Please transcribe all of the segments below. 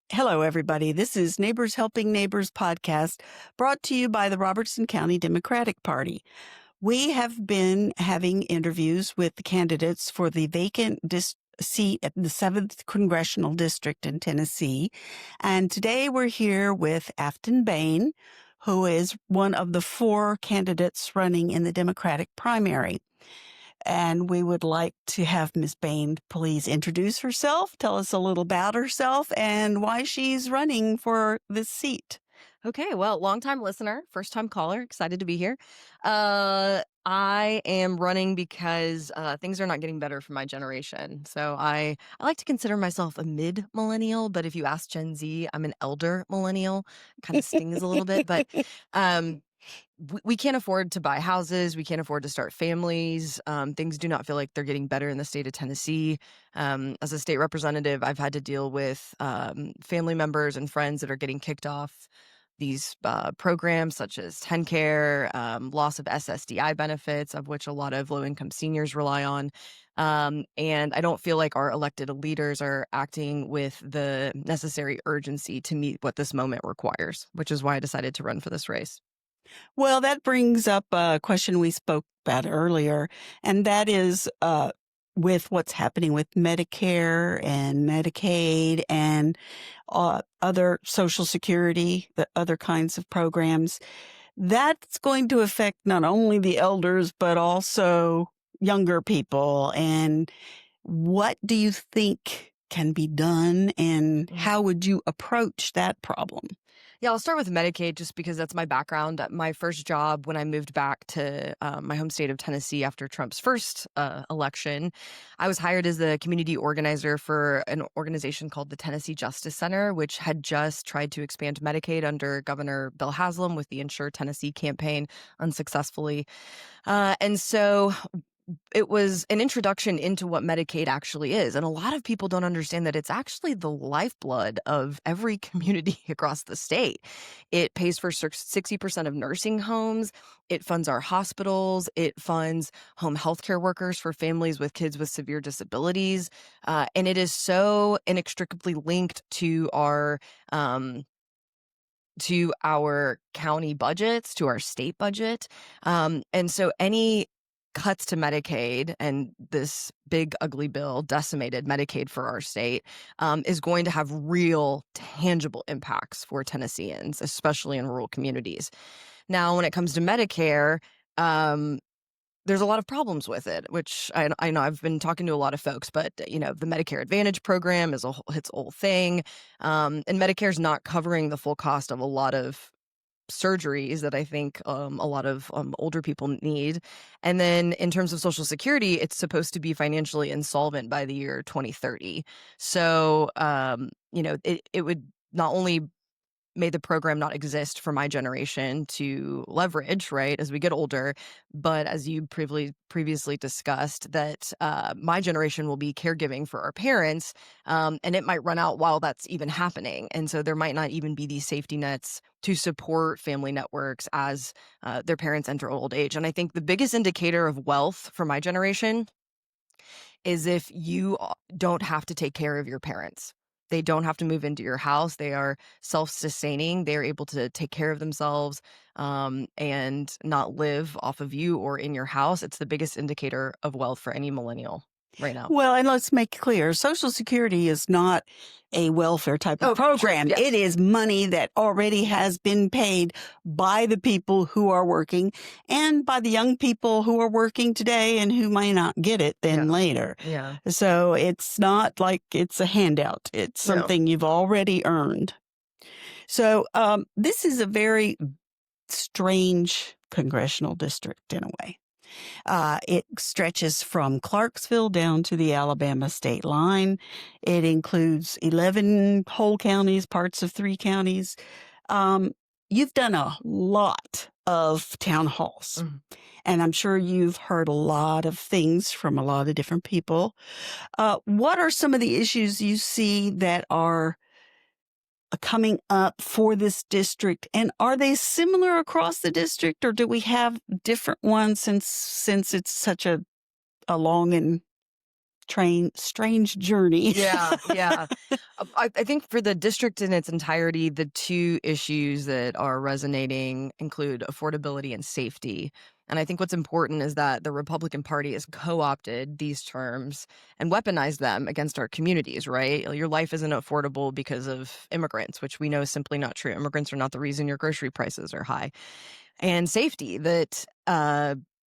Hello, everybody. This is Neighbors Helping Neighbors podcast brought to you by the Robertson County Democratic Party. We have been having interviews with the candidates for the vacant seat at the 7th Congressional District in Tennessee. And today we're here with Aftyn Behn, who is one of the 4 candidates running in the Democratic primary. And we would like to have Ms. Behn please introduce herself, tell us a little about herself and why she's running for this seat. Okay, well, longtime listener, first time caller, excited to be here. I am running because things are not getting better for my generation. So I like to consider myself a mid millennial, but if you ask Gen Z, I'm an elder millennial. Kind of stings a little bit, but um, we can't afford to buy houses. We can't afford to start families. Things do not feel like they're getting better in the state of Tennessee. As a state representative, I've had to deal with family members and friends that are getting kicked off these programs such as TennCare, loss of SSDI benefits, of which a lot of low-income seniors rely on. And I don't feel like our elected leaders are acting with the necessary urgency to meet what this moment requires, which is why I decided to run for this race. Well, that brings up a question we spoke about earlier, and that is with what's happening with Medicare and Medicaid and other Social Security, the other kinds of programs. That's going to affect not only the elders, but also younger people. And what do you think can be done, and how would you approach that problem? Yeah, I'll start with Medicaid just because that's my background. My first job when I moved back to my home state of Tennessee after Trump's first election, I was hired as the community organizer for an organization called the Tennessee Justice Center, which had just tried to expand Medicaid under Governor Bill Haslam with the Insure Tennessee campaign unsuccessfully. And so it was an introduction into what Medicaid actually is. And a lot of people don't understand that it's actually the lifeblood of every community across the state. It pays for 60% of nursing homes. It funds our hospitals. It funds home health care workers for families with kids with severe disabilities. And it is so inextricably linked to our county budgets, to our state budget. And so any cuts to Medicaid, and this big ugly bill decimated Medicaid for our state, is going to have real tangible impacts for Tennesseans, especially in rural communities. Now, when it comes to Medicare, there's a lot of problems with it, which I know I've been talking to a lot of folks, but the Medicare Advantage program is its whole thing. And Medicare's not covering the full cost of a lot of surgeries that I think a lot of older people need. And then in terms of Social Security, it's supposed to be financially insolvent by the year 2030. So, it would not only made the program not exist for my generation to leverage, right, as we get older. But as you previously discussed, that my generation will be caregiving for our parents, and it might run out while that's even happening. And so there might not even be these safety nets to support family networks as their parents enter old age. And I think the biggest indicator of wealth for my generation is if you don't have to take care of your parents. They don't have to move into your house. They are self-sustaining. They're able to take care of themselves and not live off of you or in your house. It's the biggest indicator of wealth for any millennial right now. Well, and let's make it clear, Social Security is not a welfare type of program. Yes. It is money that already has been paid by the people who are working and by the young people who are working today and who may not get it then later. Yeah. So it's not like it's a handout. It's something you've already earned. So this is a very strange congressional district in a way. It stretches from Clarksville down to the Alabama state line. It includes 11 whole counties, parts of 3 counties. You've done a lot of town halls, and I'm sure you've heard a lot of things from a lot of different people. What are some of the issues you see that are coming up for this district, and are they similar across the district, or do we have different ones since it's such a long and strange journey. Yeah, yeah. I think for the district in its entirety, the two issues that are resonating include affordability and safety. And I think what's important is that the Republican Party has co-opted these terms and weaponized them against our communities, right? Your life isn't affordable because of immigrants, which we know is simply not true. Immigrants are not the reason your grocery prices are high. And safety, that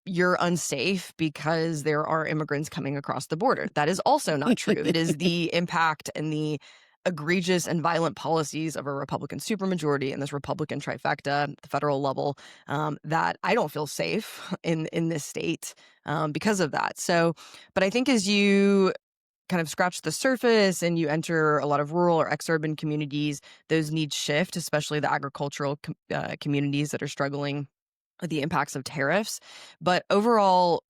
you're unsafe because there are immigrants coming across the border. That is also not true. It is the impact and the egregious and violent policies of a Republican supermajority and this Republican trifecta at the federal level that I don't feel safe in this state because of that. So, but I think as you kind of scratch the surface and you enter a lot of rural or ex-urban communities, those needs shift, especially the agricultural communities that are struggling with the impacts of tariffs. But overall,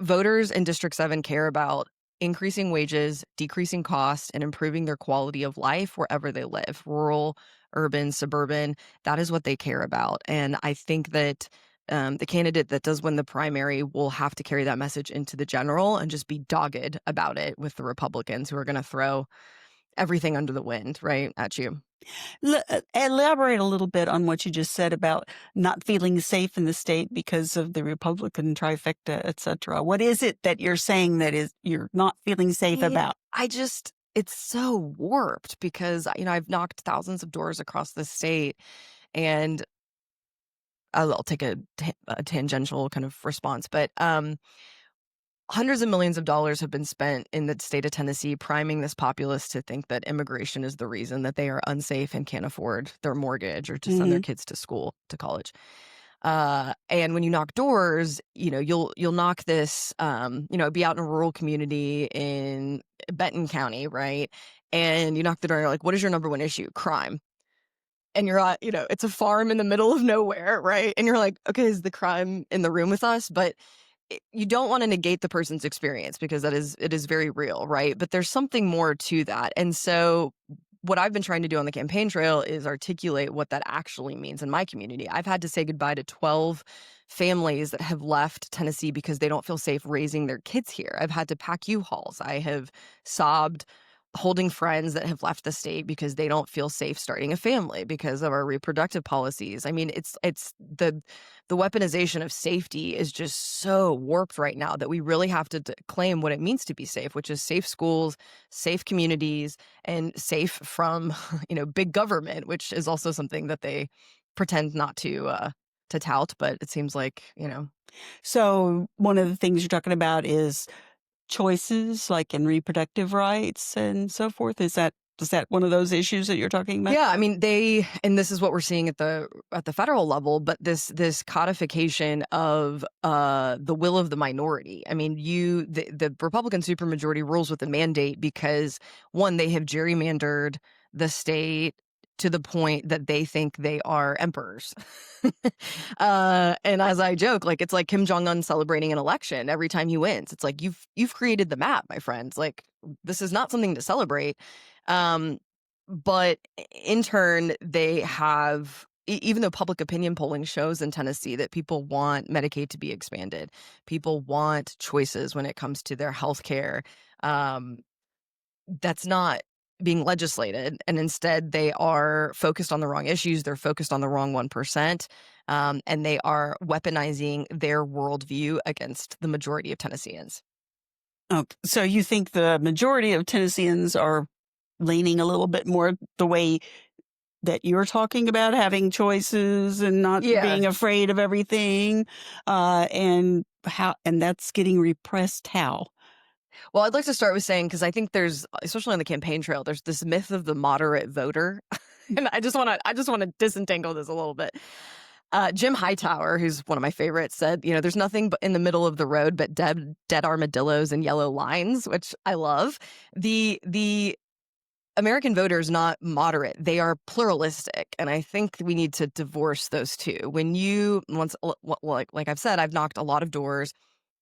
voters in District 7 care about increasing wages, decreasing costs, and improving their quality of life wherever they live, rural, urban, suburban. That is what they care about. And I think that the candidate that does win the primary will have to carry that message into the general and just be dogged about it with the Republicans who are going to throw everything under the wind right at you. Elaborate a little bit on what you just said about not feeling safe in the state because of the Republican trifecta, et cetera. What is it that you're saying that is you're not feeling safe about? It's so warped because, I've knocked thousands of doors across the state, and I'll take a tangential kind of response, but hundreds of millions of dollars have been spent in the state of Tennessee priming this populace to think that immigration is the reason that they are unsafe and can't afford their mortgage or to send their kids to school, to college. And when you knock doors, you'll knock this, be out in a rural community in Benton County, right? And you knock the door, and you're like, what is your number one issue? Crime. And you're at, it's a farm in the middle of nowhere, right? And you're like, okay, is the crime in the room with us? But you don't want to negate the person's experience because it is very real, right? But there's something more to that. And so what I've been trying to do on the campaign trail is articulate what that actually means in my community. I've had to say goodbye to 12 families that have left Tennessee because they don't feel safe raising their kids here. I've had to pack U-Hauls. I have sobbed holding friends that have left the state because they don't feel safe starting a family because of our reproductive policies. I mean, it's the weaponization of safety is just so warped right now that we really have to claim what it means to be safe, which is safe schools, safe communities, and safe from, big government, which is also something that they pretend not to tout, but it seems like. So one of the things you're talking about is choices like in reproductive rights and so forth. Is that one of those issues that you're talking about? Yeah, I mean, and this is what we're seeing at the federal level, but this codification of the will of the minority. I mean, the Republican supermajority rules with a mandate because, one, they have gerrymandered the state to the point that they think they are emperors. And as I joke, it's like Kim Jong-un celebrating an election every time he wins. It's like you've created the map, my friends. Like, this is not something to celebrate. But in turn, they have, even though public opinion polling shows in Tennessee that people want Medicaid to be expanded, people want choices when it comes to their health care, that's not being legislated. And instead, they are focused on the wrong issues. They're focused on the wrong 1%. And they are weaponizing their worldview against the majority of Tennesseans. Okay. So you think the majority of Tennesseans are leaning a little bit more the way that you're talking about, having choices and not being afraid of everything, and that's getting repressed how? Well, I'd like to start with saying, because I think there's, especially on the campaign trail, there's this myth of the moderate voter. And I just want to disentangle this a little bit. Jim Hightower, who's one of my favorites, said, there's nothing but in the middle of the road but dead armadillos and yellow lines, which I love. The American voter is not moderate. They are pluralistic. And I think we need to divorce those two. When like I've said, I've knocked a lot of doors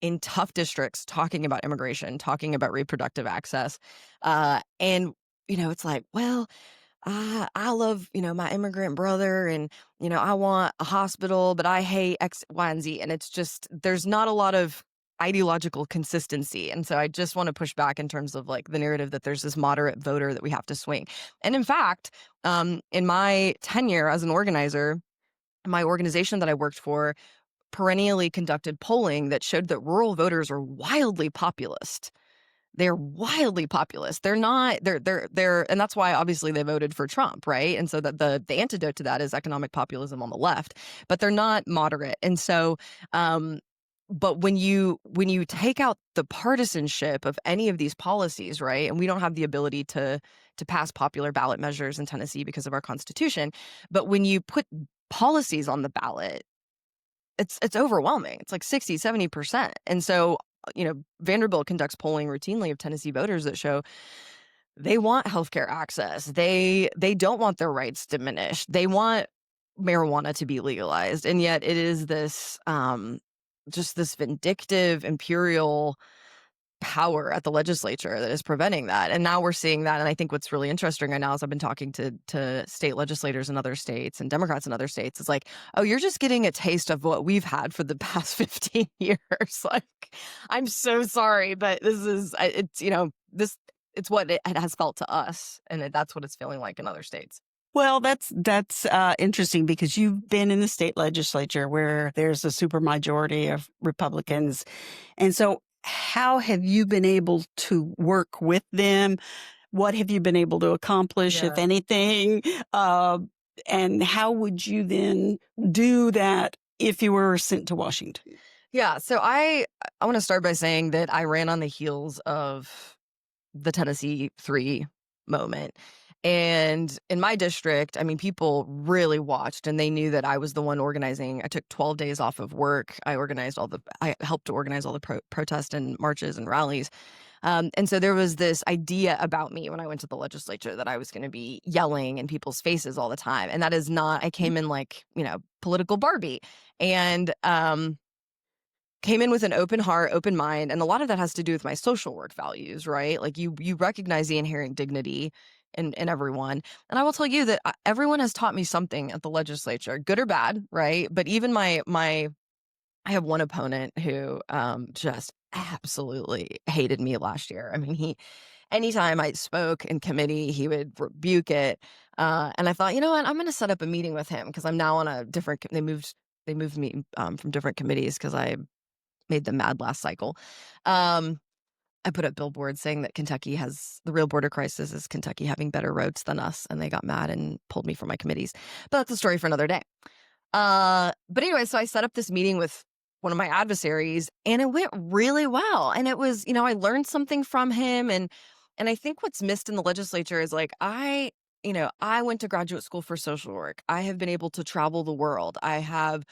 in tough districts talking about immigration, talking about reproductive access. And, it's like, well, I love, my immigrant brother and, I want a hospital, but I hate X, Y, and Z. And it's just, there's not a lot of ideological consistency. And so I just want to push back in terms of like the narrative that there's this moderate voter that we have to swing. And in fact, in my tenure as an organizer, my organization that I worked for perennially conducted polling that showed that rural voters are wildly populist. They're wildly populist. They're not, and that's why obviously they voted for Trump, right? And so that the antidote to that is economic populism on the left, but they're not moderate. And so, but when you take out the partisanship of any of these policies, right? And we don't have the ability to pass popular ballot measures in Tennessee because of our constitution, but when you put policies on the ballot, it's overwhelming. It's like 60-70%. And so, Vanderbilt conducts polling routinely of Tennessee voters that show they want healthcare access. They don't want their rights diminished. They want marijuana to be legalized. And yet it is this just this vindictive imperial power at the legislature that is preventing that. And now we're seeing that. And I think what's really interesting right now is I've been talking to state legislators in other states and Democrats in other states. It's like, oh, you're just getting a taste of what we've had for the past 15 years. Like, I'm so sorry, but this is, it's what it has felt to us. And that's what it's feeling like in other states. Well, that's interesting because you've been in the state legislature where there's a supermajority of Republicans. And so how have you been able to work with them? What have you been able to accomplish, if anything? And how would you then do that if you were sent to Washington? Yeah. So I want to start by saying that I ran on the heels of the Tennessee 3 moment. And in my district, I mean, people really watched and they knew that I was the one organizing. I took 12 days off of work. I helped to organize all the protests and marches and rallies. And so there was this idea about me when I went to the legislature that I was going to be yelling in people's faces all the time. And that is not, I came in like, political Barbie. And, came in with an open heart, open mind, and a lot of that has to do with my social work values, right? Like you recognize the inherent dignity in everyone. And I will tell you that everyone has taught me something at the legislature, good or bad, right? But even I have one opponent who just absolutely hated me last year. I mean, anytime I spoke in committee, he would rebuke it. And I thought, you know what, I'm going to set up a meeting with him because I'm now on a different, they moved me from different committees because I made them mad last cycle. I put up billboards saying that Kentucky has the real border crisis is Kentucky having better roads than us. And they got mad and pulled me from my committees. But that's a story for another day. But anyway, so I set up this meeting with one of my adversaries and it went really well. And it was, I learned something from him. And I think what's missed in the legislature is like, I went to graduate school for social work. I have been able to travel the world. I have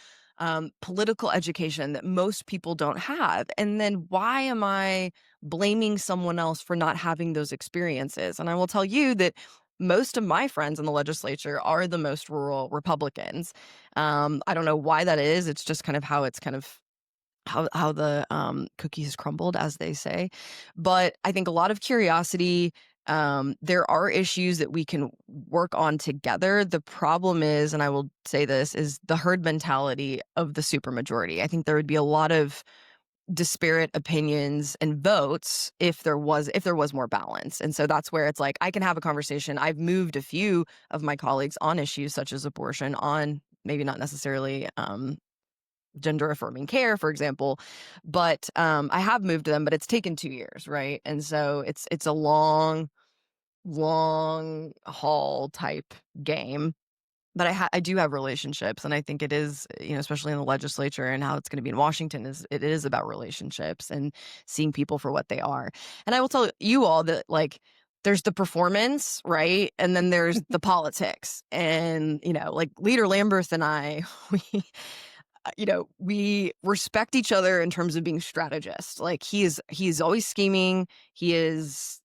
political education that most people don't have. And then why am I blaming someone else for not having those experiences? And I will tell you that most of my friends in the legislature are the most rural Republicans. I don't know why that is. It's just kind of how the cookies crumbled, as they say. But I think a lot of curiosity. There are issues that we can work on together. The problem is, and I will say this, is the herd mentality of the supermajority. I think there would be a lot of disparate opinions and votes if there was more balance. And so that's where it's like, I can have a conversation. I've moved a few of my colleagues on issues such as abortion, on maybe not necessarily gender affirming care, for example, but I have moved them, but it's taken 2 years, right? And so it's a long haul type game. But I do have relationships, and I think it is, especially in the legislature and how it's going to be in Washington, it is about relationships and seeing people for what they are. And I will tell you all that, like, there's the performance, right? And then there's the politics. And, like Leader Lamberth and I, we respect each other in terms of being strategists. Like he's always scheming. He is,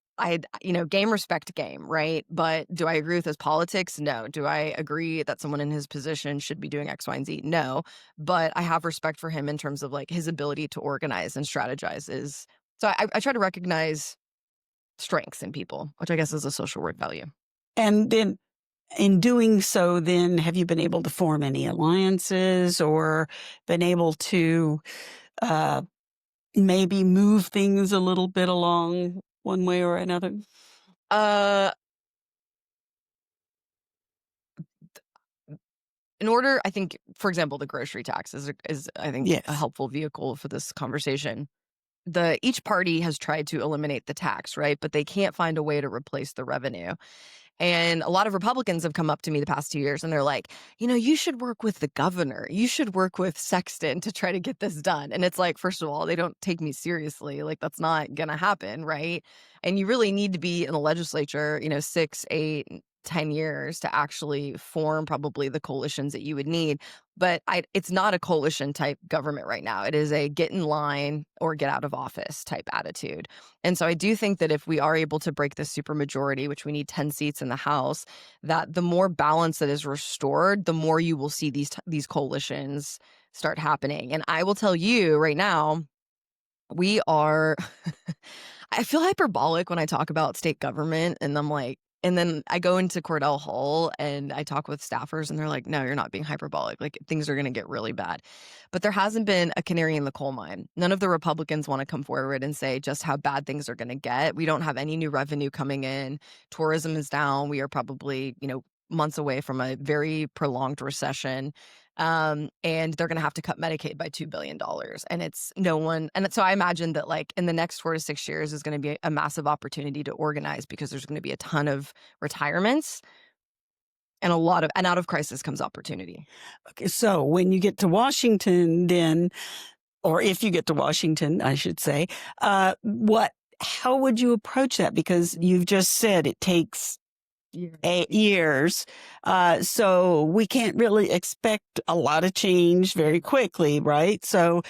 game respect game, right? But do I agree with his politics? No. Do I agree that someone in his position should be doing X, Y, and Z? No. But I have respect for him in terms of like his ability to organize and strategize so I try to recognize strengths in people, which I guess is a social work value. And then in doing so, then have you been able to form any alliances or been able to maybe move things a little bit along one way or another? Uh, in order, I think, for example, the grocery tax is I think a Yes. helpful vehicle for this conversation. Each party has tried to eliminate the tax, right? But they can't find a way to replace the revenue. And a lot of Republicans have come up to me the past 2 years and they're like, you should work with the governor. You should work with Sexton to try to get this done. And it's like, first of all, they don't take me seriously. Like, that's not going to happen, right? And you really need to be in the legislature, 6, 8, 10 years to actually form probably the coalitions that you would need. But it's not a coalition type government right now. It is a get in line or get out of office type attitude. And so I do think that if we are able to break the supermajority, which we need 10 seats in the House, that the more balance that is restored, the more you will see these coalitions start happening. And I will tell you right now, we are I feel hyperbolic when I talk about state government, and I'm like, and then I go into Cordell Hull and I talk with staffers and they're like, no, you're not being hyperbolic. Like, things are going to get really bad. But there hasn't been a canary in the coal mine. None of the Republicans want to come forward and say just how bad things are going to get. We don't have any new revenue coming in. Tourism is down. We are probably, months away from a very prolonged recession. And they're going to have to cut Medicaid by $2 billion. And it's no one. And so I imagine that, like, in the next 4 to 6 years is going to be a massive opportunity to organize, because there's going to be a ton of retirements and out of crisis comes opportunity. Okay, so when you get to Washington, then, or if you get to Washington, I should say, how would you approach that? Because you've just said it takes 8 years. So we can't really expect a lot of change very quickly, right? So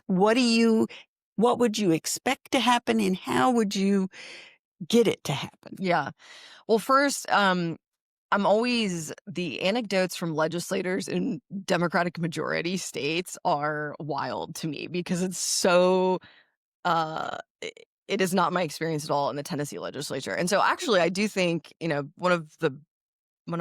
what would you expect to happen, and how would you get it to happen? Yeah. Well, first, the anecdotes from legislators in Democratic majority states are wild to me, because it's so, it is not my experience at all in the Tennessee legislature. And so actually, I do think, one of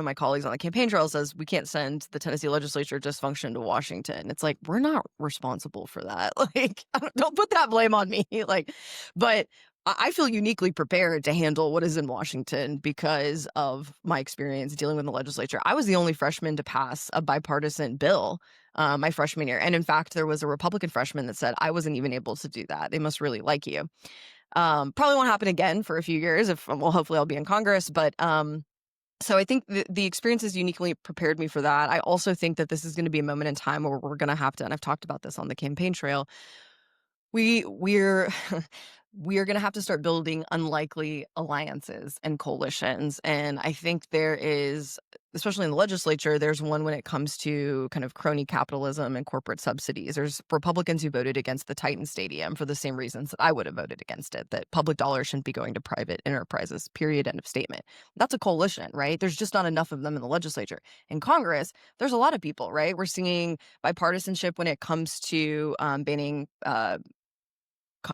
my colleagues on the campaign trail says we can't send the Tennessee legislature dysfunction to Washington. It's like, we're not responsible for that. Like, don't put that blame on me. Like, but I feel uniquely prepared to handle what is in Washington because of my experience dealing with the legislature. I was the only freshman to pass a bipartisan bill my freshman year. And in fact, there was a Republican freshman that said I wasn't even able to do that. They must really like you. Probably won't happen again for a few years. Hopefully I'll be in Congress. But so I think the experience has uniquely prepared me for that. I also think that this is going to be a moment in time where we're going to have to, and I've talked about this on the campaign trail, we're we are going to have to start building unlikely alliances and coalitions. And I think there is, especially in the legislature, there's one when it comes to kind of crony capitalism and corporate subsidies. There's Republicans who voted against the Titan Stadium for the same reasons that I would have voted against it, that public dollars shouldn't be going to private enterprises, period, end of statement. That's a coalition, right? There's just not enough of them in the legislature. In Congress, there's a lot of people, right? We're seeing bipartisanship when it comes to banning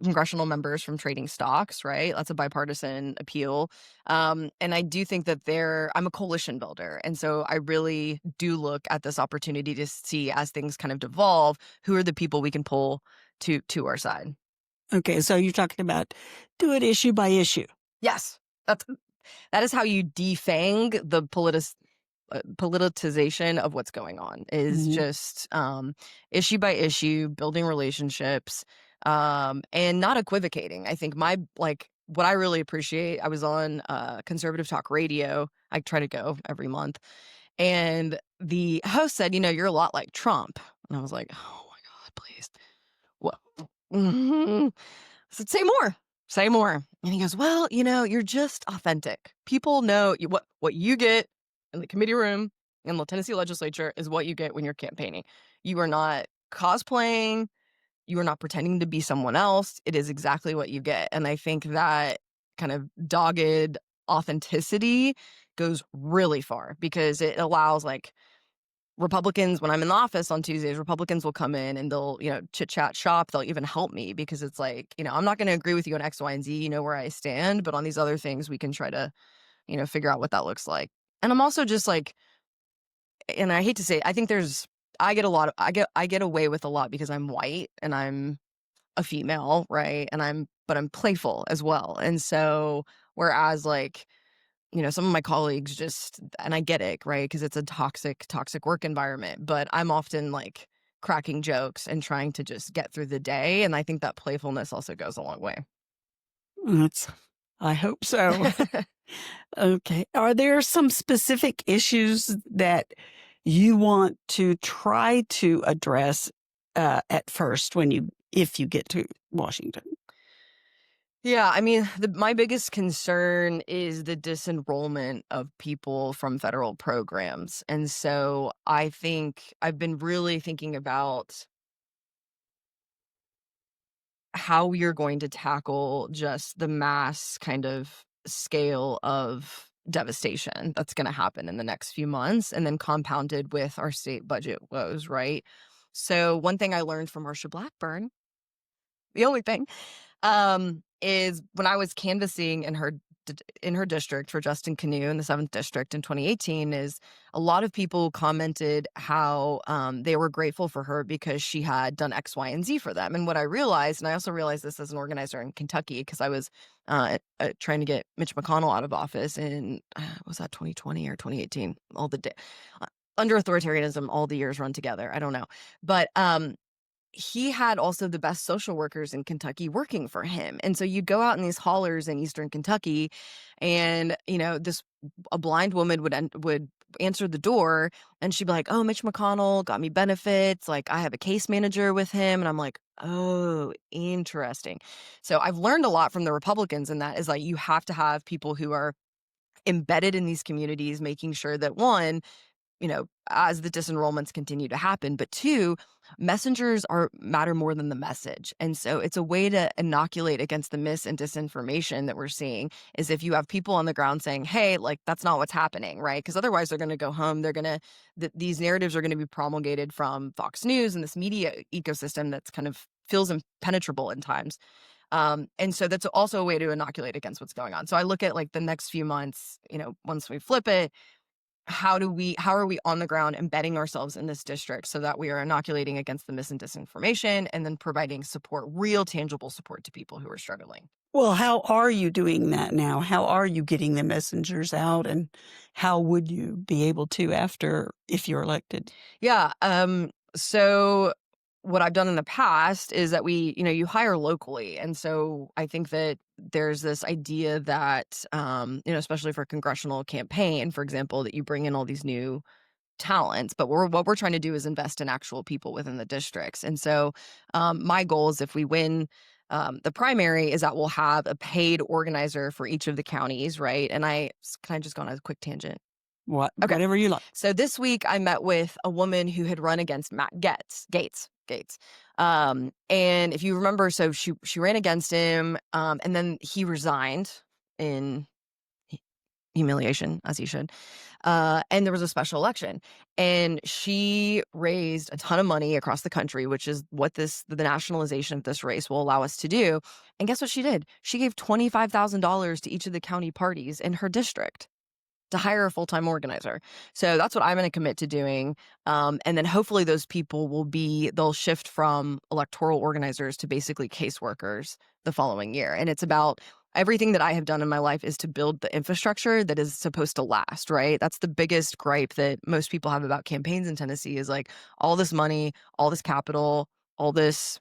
congressional members from trading stocks, right? That's a bipartisan appeal. And I do think that I'm a coalition builder. And so I really do look at this opportunity to see, as things kind of devolve, who are the people we can pull to our side. Okay, so you're talking about do it issue by issue. Yes. That is how you defang the politicization of what's going on, is just issue by issue, building relationships, and not equivocating. I think what I really appreciate, I was on conservative talk radio. I try to go every month. And the host said, you're a lot like Trump. And I was like, oh my God, please. What? I said, say more. And he goes, well, you're just authentic. People know what you get in the committee room in the Tennessee legislature is what you get when you're campaigning. You are not cosplaying. You are not pretending to be someone else. It is exactly what you get. And I think that kind of dogged authenticity goes really far, because it allows, like, Republicans, when I'm in the office on Tuesdays, Republicans will come in and they'll, chit chat shop. They'll even help me, because it's like, I'm not going to agree with you on X, Y, and Z, where I stand, but on these other things, we can try to, figure out what that looks like. And I'm also just like, and I hate to say it, I think I get away with a lot because I'm white and I'm a female, right? But I'm playful as well. And so whereas like, some of my colleagues just, and I get it, right? Because it's a toxic work environment, but I'm often like cracking jokes and trying to just get through the day. And I think that playfulness also goes a long way. That's I hope so. Okay. Are there some specific issues that you want to try to address at first if you get to Washington? Yeah, I mean, my biggest concern is the disenrollment of people from federal programs. And so I think I've been really thinking about how we are going to tackle just the mass kind of scale of devastation that's going to happen in the next few months, and then compounded with our state budget woes, right? So one thing I learned from Marsha Blackburn, the only thing, is when I was canvassing in her district for Justin Canoe in the 7th district in 2018, is a lot of people commented how they were grateful for her because she had done X, Y, and Z for them. And what I realized, and I also realized this as an organizer in Kentucky, because I was trying to get Mitch McConnell out of office in was that 2020 or 2018? Under authoritarianism, all the years run together. I don't know, but he had also the best social workers in Kentucky working for him. And so you'd go out in these hollers in Eastern Kentucky, and, a blind woman would answer the door, and she'd be like, "Oh, Mitch McConnell got me benefits. Like, I have a case manager with him." And I'm like, "Oh, interesting." So I've learned a lot from the Republicans, and that is like, you have to have people who are embedded in these communities, making sure that one, as the disenrollments continue to happen, but two, messengers matter more than the message. And so it's a way to inoculate against the mis and disinformation that we're seeing, is if you have people on the ground saying, "Hey, like, that's not what's happening," right? Because otherwise they're going to go home. These narratives are going to be promulgated from Fox News and this media ecosystem that's kind of feels impenetrable in times. And so that's also a way to inoculate against what's going on. So I look at like the next few months, once we flip it, how are we on the ground embedding ourselves in this district so that we are inoculating against the mis and disinformation, and then providing support, real tangible support to people who are struggling. Well, how are you doing that now? How are you getting the messengers out, and how would you be able to if you're elected? Yeah. So what I've done in the past is that you hire locally. And so I think that there's this idea that, especially for a congressional campaign, for example, that you bring in all these new talents, but what we're trying to do is invest in actual people within the districts. And so my goal is, if we win the primary, is that we'll have a paid organizer for each of the counties, right? And can I just go on a quick tangent? Okay. Whatever you like. So this week I met with a woman who had run against Matt Gates. And if you remember, so she ran against him, and then he resigned in humiliation, as he should. And there was a special election, and she raised a ton of money across the country, which is what the nationalization of this race will allow us to do. And guess what she did? She gave $25,000 to each of the county parties in her district to hire a full-time organizer. So that's what I'm going to commit to doing. And then hopefully those people they'll shift from electoral organizers to basically caseworkers the following year. And it's about everything that I have done in my life is to build the infrastructure that is supposed to last, right? That's the biggest gripe that most people have about campaigns in Tennessee, is like, all this money, all this capital, all this,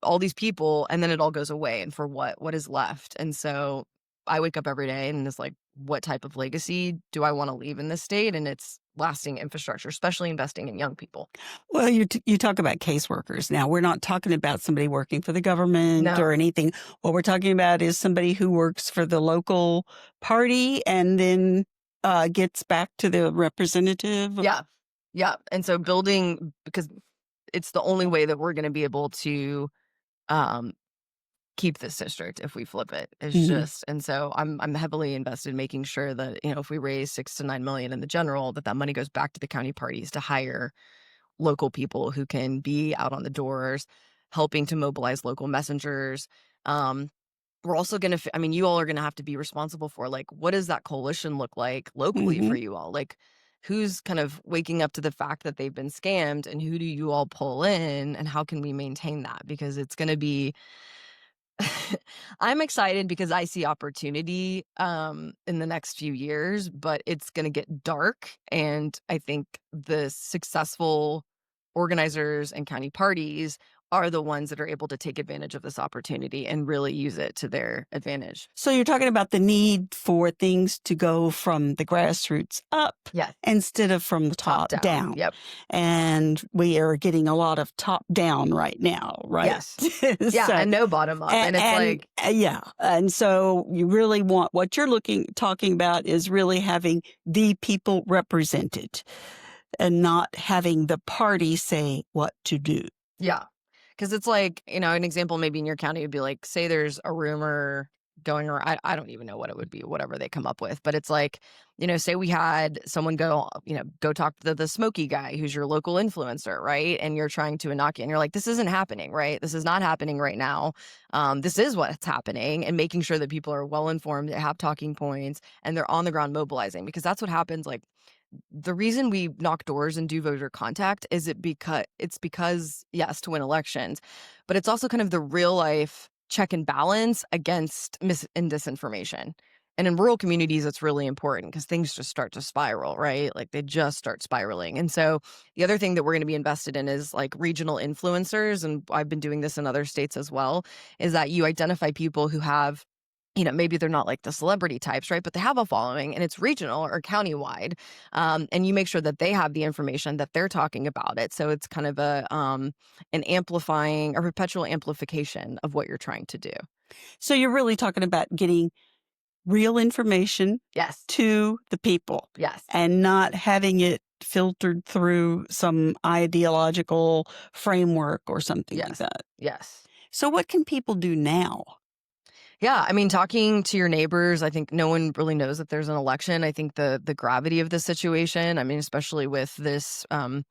all these people, and then it all goes away. And for what is left? And so I wake up every day and it's like, what type of legacy do I want to leave in this state? And it's lasting infrastructure, especially investing in young people. Well, you talk about caseworkers. Now, we're not talking about somebody working for the government No. or anything. What we're talking about is somebody who works for the local party and then gets back to the representative. Yeah. And so building, because it's the only way that we're going to be able to keep this district if we flip it. It's just, and so I'm heavily invested in making sure that, if we raise 6 to 9 million in the general, that money goes back to the county parties to hire local people who can be out on the doors, helping to mobilize local messengers. We're also going to, you all are going to have to be responsible for, like, what does that coalition look like locally for you all? Like, who's kind of waking up to the fact that they've been scammed, and who do you all pull in, and how can we maintain that? Because it's going to be I'm excited because I see opportunity in the next few years, but it's going to get dark. And I think the successful organizers and county parties are the ones that are able to take advantage of this opportunity and really use it to their advantage. So you're talking about the need for things to go from the grassroots up Yes. instead of from the top down. Yep. And we are getting a lot of top down right now, right? Yes. Yeah, So- and no bottom up. And, it's yeah. And so you really want, what you're talking about is really having the people represented and not having the party say what to do. yeah. Because it's like, an example maybe in your county would be like, say there's a rumor going around. I don't even know what it would be, whatever they come up with. But it's like, say we had someone go talk to the Smoky guy who's your local influencer, right? And you're trying to inoculate, and you're like, this isn't happening, right? This is not happening right now. This is what's happening, and making sure that people are well informed, they have talking points, and they're on the ground mobilizing, because that's what happens. Like, the reason we knock doors and do voter contact is because yes, to win elections, but it's also kind of the real life check and balance against mis and disinformation. And in rural communities, it's really important because things just start to spiral, right? Like, they just start spiraling. And so the other thing that we're going to be invested in is like regional influencers. And I've been doing this in other states as well, is that you identify people who have, maybe they're not like the celebrity types, right? But they have a following, and it's regional or countywide. And you make sure that they have the information, that they're talking about it. So it's kind of an amplifying, a perpetual amplification of what you're trying to do. So you're really talking about getting real information Yes. to the people. Yes. And not having it filtered through some ideological framework or something like that. Yes. So what can people do now? Yeah, I mean, talking to your neighbors, I think no one really knows that there's an election. I think the gravity of the situation, I mean, especially with this, it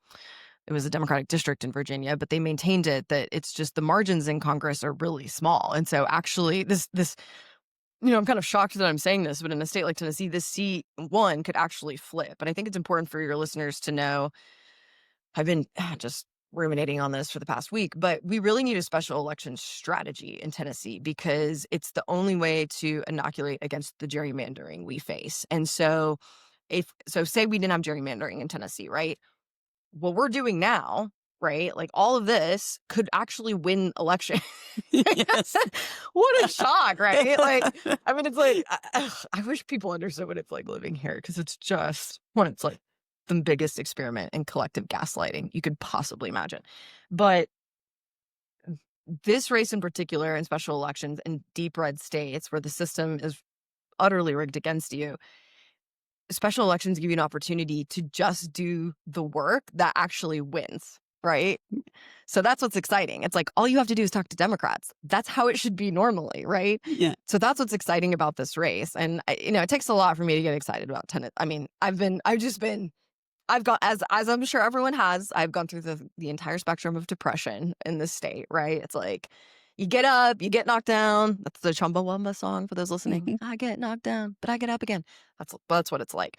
was a Democratic district in Virginia, but they maintained it, that it's just the margins in Congress are really small. And so actually this, I'm kind of shocked that I'm saying this, but in a state like Tennessee, this seat one could actually flip. And I think it's important for your listeners to know, I've been just ruminating on this for the past week, but we really need a special election strategy in Tennessee, because it's the only way to inoculate against the gerrymandering we face. And so say we didn't have gerrymandering in Tennessee, right? What we're doing now, right? Like, all of this could actually win election. Yes. What a shock, right? Like, I mean, it's like, I wish people understood what it's like living here, because it's just, it's like the biggest experiment in collective gaslighting you could possibly imagine. But this race in particular, in special elections in deep red states where the system is utterly rigged against you, special elections give you an opportunity to just do the work that actually wins, right? So that's what's exciting. It's like, all you have to do is talk to Democrats. That's how it should be normally, right? Yeah. So that's what's exciting about this race. And it takes a lot for me to get excited about tennis. I mean, I've got, as I'm sure everyone has, I've gone through the entire spectrum of depression in this state, right? It's like, you get up, you get knocked down. That's the Chumbawamba song for those listening. Mhm. I get knocked down, but I get up again. That's what it's like.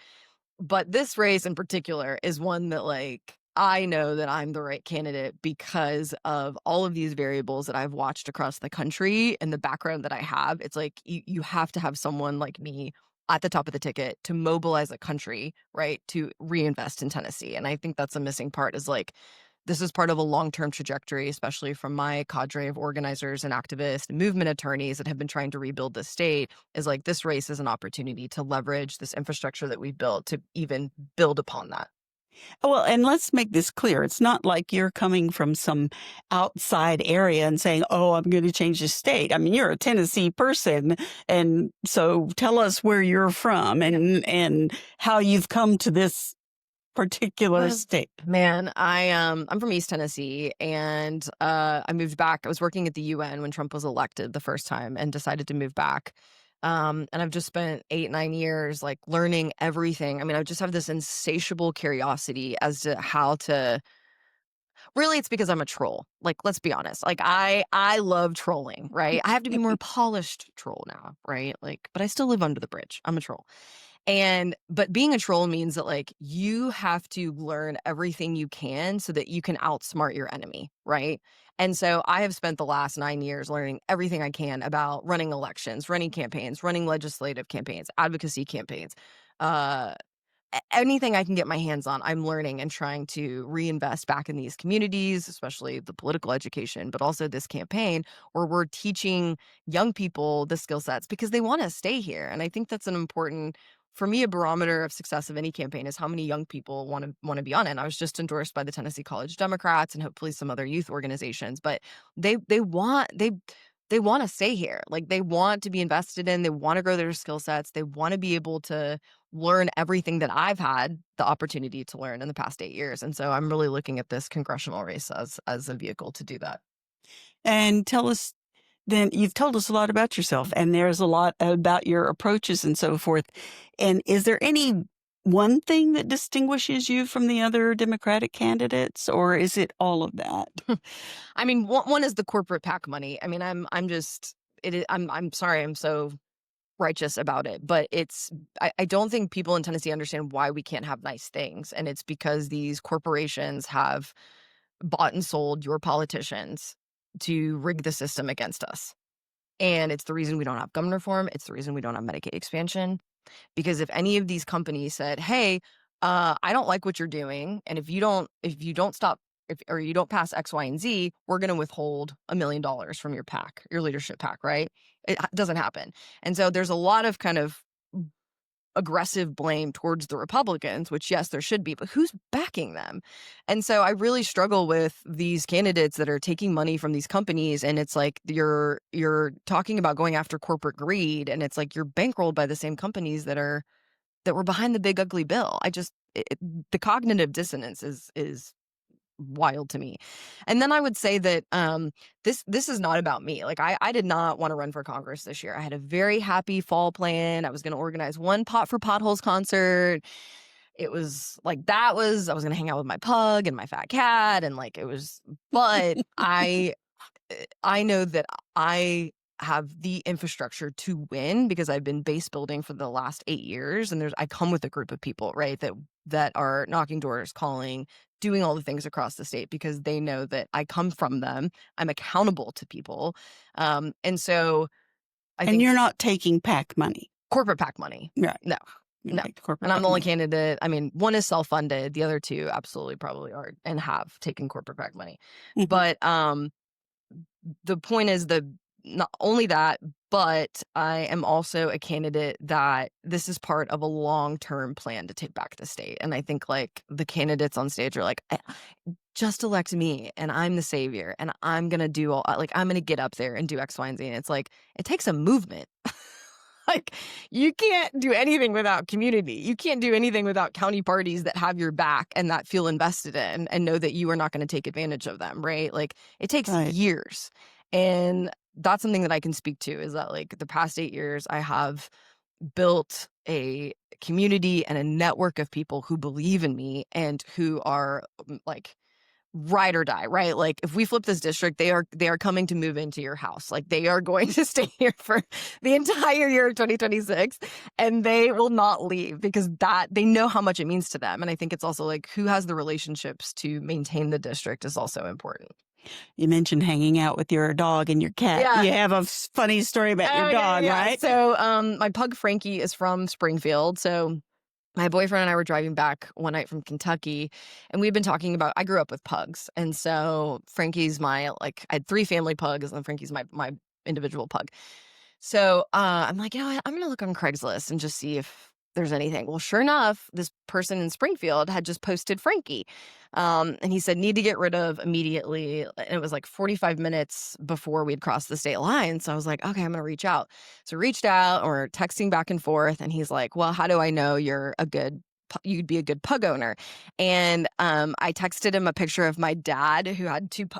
But this race in particular is one that, like, I know that I'm the right candidate because of all of these variables that I've watched across the country and the background that I have. It's like, you have to have someone like me at the top of the ticket to mobilize a country, right, to reinvest in Tennessee. And I think that's a missing part, is like, this is part of a long-term trajectory, especially from my cadre of organizers and activists and movement attorneys that have been trying to rebuild the state, is like, this race is an opportunity to leverage this infrastructure that we've built to even build upon that. Well, and let's make this clear. It's not like you're coming from some outside area and saying, oh, I'm going to change the state. I mean, you're a Tennessee person. And so tell us where you're from and how you've come to this particular state. Man, I'm from East Tennessee, and I moved back. I was working at the UN when Trump was elected the first time, and decided to move back. And I've just spent 8-9 years like learning everything. I mean, I just have this insatiable curiosity as to how to. Really, it's because I'm a troll. Like, let's be honest. Like, I love trolling, right? I have to be more polished troll now, right? Like, but I still live under the bridge. I'm a troll. But being a troll means that like you have to learn everything you can so that you can outsmart your enemy, right? And so I have spent the last 9 years learning everything I can about running elections, running campaigns, running legislative campaigns, advocacy campaigns, uh, anything I can get my hands on, I'm learning and trying to reinvest back in these communities, especially the political education, but also this campaign where we're teaching young people the skill sets because they want to stay here. And I think that's an important, for me, a barometer of success of any campaign is how many young people want to be on it. And I was just endorsed by the Tennessee College Democrats and hopefully some other youth organizations, but they want to stay here. Like they want to be invested in, they want to grow their skill sets, they want to be able to learn everything that I've had the opportunity to learn in the past 8 years. And so I'm really looking at this congressional race as a vehicle to do that. And tell us then, you've told us a lot about yourself, and there's a lot about your approaches and so forth. And is there any one thing that distinguishes you from the other Democratic candidates, or is it all of that? I mean, one is the corporate PAC money. I mean, I'm sorry, I'm so righteous about it, but I don't think people in Tennessee understand why we can't have nice things. And it's because these corporations have bought and sold your politicians to rig the system against us. And it's the reason we don't have gun reform. It's the reason we don't have Medicaid expansion. Because if any of these companies said, hey, I don't like what you're doing, and if you don't stop or you don't pass X, Y, and Z, we're going to withhold $1 million from your PAC, your leadership PAC, right? It doesn't happen. And so there's a lot of kind of aggressive blame towards the Republicans, which yes, there should be, but who's backing them? And so I really struggle with these candidates that are taking money from these companies, and it's like you're talking about going after corporate greed, and it's like you're bankrolled by the same companies that were behind the big ugly bill. The cognitive dissonance is wild to me. And then I would say that this is not about me. Like I did not want to run for Congress this year. I had a very happy fall plan. I was going to organize one Pot for Potholes concert. It was like I was going to hang out with my pug and my fat cat, and like it was, but I know that I have the infrastructure to win because I've been base building for the last 8 years, and I come with a group of people, right, that are knocking doors, calling, doing all the things across the state because they know that I come from them. I'm accountable to people. And so I think you're not taking PAC money. Corporate PAC money. Right. No. No. And I'm the only candidate. I mean, one is self-funded. The other two absolutely probably are and have taken corporate PAC money. Mm-hmm. But the point is not only that, but I am also a candidate that this is part of a long-term plan to take back the state. And I think like the candidates on stage are like, just elect me and I'm the savior and I'm going to do I'm going to get up there and do X, Y, and Z. And it's like, it takes a movement. Like you can't do anything without community. You can't do anything without county parties that have your back and that feel invested in and know that you are not going to take advantage of them, right? Like it takes years. And that's something that I can speak to is that like the past 8 years, I have built a community and a network of people who believe in me and who are like ride or die, right? Like if we flip this district, they are coming to move into your house. Like they are going to stay here for the entire year of 2026 and they will not leave because they know how much it means to them. And I think it's also like who has the relationships to maintain the district is also important. You mentioned hanging out with your dog and your cat. Yeah. You have a funny story about your dog, right? So my pug Frankie is from Springfield. So my boyfriend and I were driving back one night from Kentucky, and we've been talking about, I grew up with pugs. And so Frankie's I had 3 family pugs, and Frankie's my individual pug. So I'm like, I'm going to look on Craigslist and just see if there's anything. Well, sure enough, this person in Springfield had just posted Frankie. And he said, need to get rid of immediately. And it was like 45 minutes before we'd crossed the state line. So I was like, okay, I'm going to reach out. So reached out or texting back and forth. And he's like, well, how do I know you'd be a good pug owner? And I texted him a picture of my dad who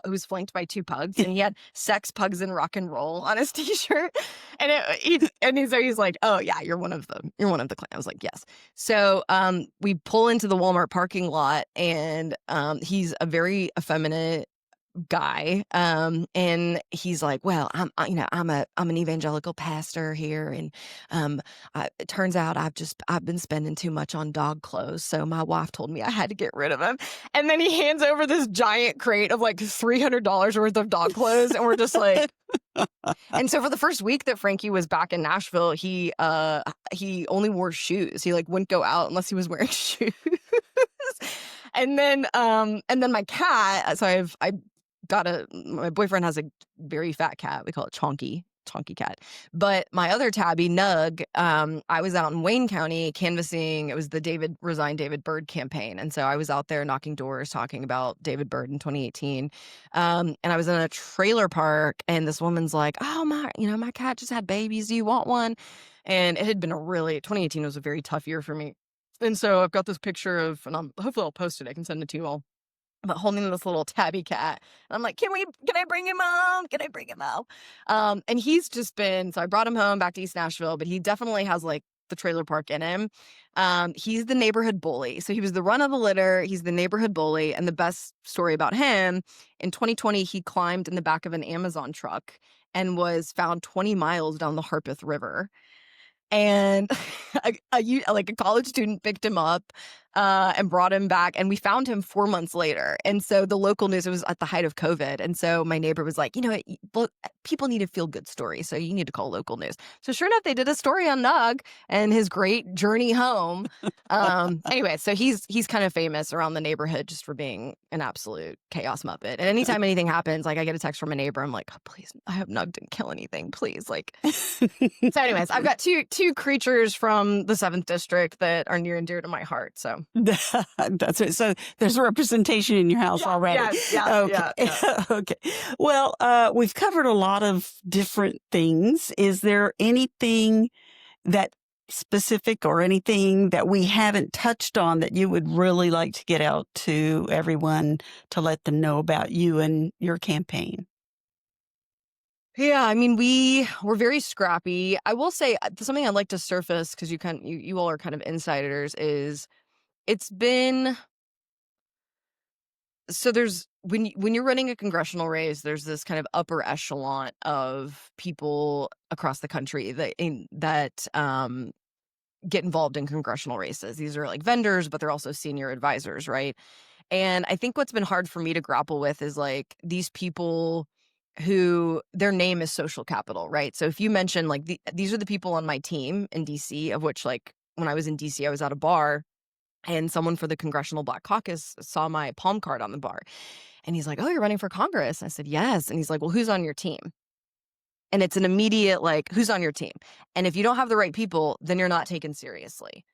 was flanked by 2 pugs, and he had sex, pugs, and rock and roll on his t-shirt. And he's like, oh yeah, you're one of the clan. I was like, yes. So we pull into the Walmart parking lot, and he's a very effeminate guy. And he's like, well, I'm an evangelical pastor here. And, it turns out I've been spending too much on dog clothes. So my wife told me I had to get rid of him. And then he hands over this giant crate of like $300 worth of dog clothes. And we're just like, and so for the first week that Frankie was back in Nashville, he only wore shoes. He like wouldn't go out unless he was wearing shoes. And then my cat, so I got my boyfriend has a very fat cat. We call it Chonky cat. But my other tabby, Nug, I was out in Wayne County canvassing. It was the Resign David Byrd campaign. And so I was out there knocking doors talking about David Byrd in 2018. And I was in a trailer park and this woman's like, oh, my cat just had babies. Do you want one? And it had been 2018 was a very tough year for me. And so I've got this picture of, and hopefully I'll post it. I can send it to you all. But holding this little tabby cat. And I'm like, can I bring him home? Can I bring him home? And he's just been, so I brought him home back to East Nashville, but he definitely has like the trailer park in him. He's the neighborhood bully. So he was the run of the litter. He's the neighborhood bully. And the best story about him, in 2020, he climbed in the back of an Amazon truck and was found 20 miles down the Harpeth River. And a college student picked him up and brought him back. And we found him 4 months later. And so the local news, it was at the height of COVID. And so my neighbor was like, people need a feel-good story. So you need to call local news. So sure enough, they did a story on Nug and his great journey home. Anyway, so he's kind of famous around the neighborhood just for being an absolute chaos muppet. And anytime anything happens, like I get a text from a neighbor, I'm like, oh, please, I hope Nug didn't kill anything, please. Like, so anyways, I've got two creatures from the 7th district that are near and dear to my heart. So that's it. So there's a representation in your house already. Yeah. Okay. Well, we've covered a lot of different things. Is there anything that specific or anything that we haven't touched on that you would really like to get out to everyone to let them know about you and your campaign? Yeah, I mean, we're very scrappy. I will say something I'd like to surface because you all are kind of insiders is it's been so there's when you're running a congressional race, there's this kind of upper echelon of people across the country that get involved in congressional races. These are like vendors, but they're also senior advisors, right? And I think what's been hard for me to grapple with is like these people who their name is social capital, right? So if you mention like these are the people on my team in DC, of which like when I was in DC, I was at a bar and someone for the Congressional Black Caucus saw my palm card on the bar. And he's like, oh, you're running for Congress? I said, yes. And he's like, well, who's on your team? And it's an immediate, like, who's on your team? And if you don't have the right people, then you're not taken seriously.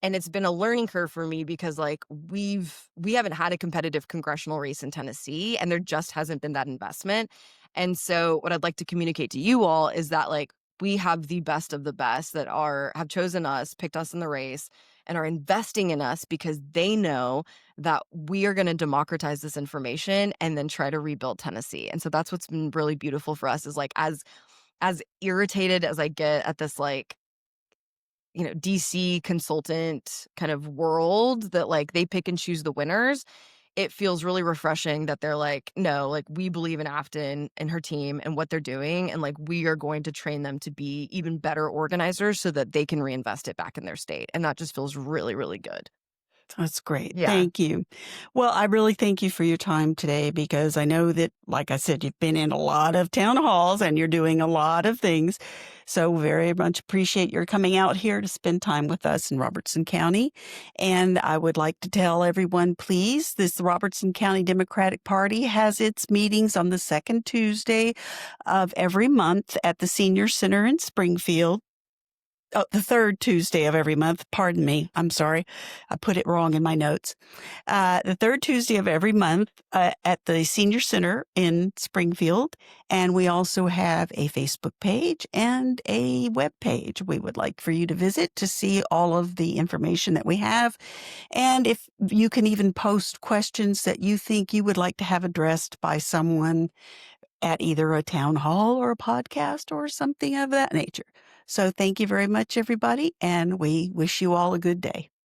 And it's been a learning curve for me because like we haven't had a competitive congressional race in Tennessee and there just hasn't been that investment. And so what I'd like to communicate to you all is that like we have the best of the best that have chosen us, picked us in the race, and are investing in us because they know that we are going to democratize this information and then try to rebuild Tennessee. And so that's what's been really beautiful for us is like as irritated as I get at this like DC consultant kind of world that like they pick and choose the winners, it feels really refreshing that they're like, no, like we believe in Aftyn and her team and what they're doing. And like, we are going to train them to be even better organizers so that they can reinvest it back in their state. And that just feels really, really good. That's great. Yeah. Thank you. Well, I really thank you for your time today because I know that, like I said, you've been in a lot of town halls and you're doing a lot of things. So very much appreciate your coming out here to spend time with us in Robertson County. And I would like to tell everyone, please, this Robertson County Democratic Party has its meetings on the second Tuesday of every month at the Senior Center in Springfield. Oh, the third Tuesday of every month. Pardon me. I'm sorry. I put it wrong in my notes. The third Tuesday of every month at the Senior Center in Springfield. And we also have a Facebook page and a web page we would like for you to visit to see all of the information that we have. And if you can even post questions that you think you would like to have addressed by someone at either a town hall or a podcast or something of that nature. So thank you very much, everybody, and we wish you all a good day.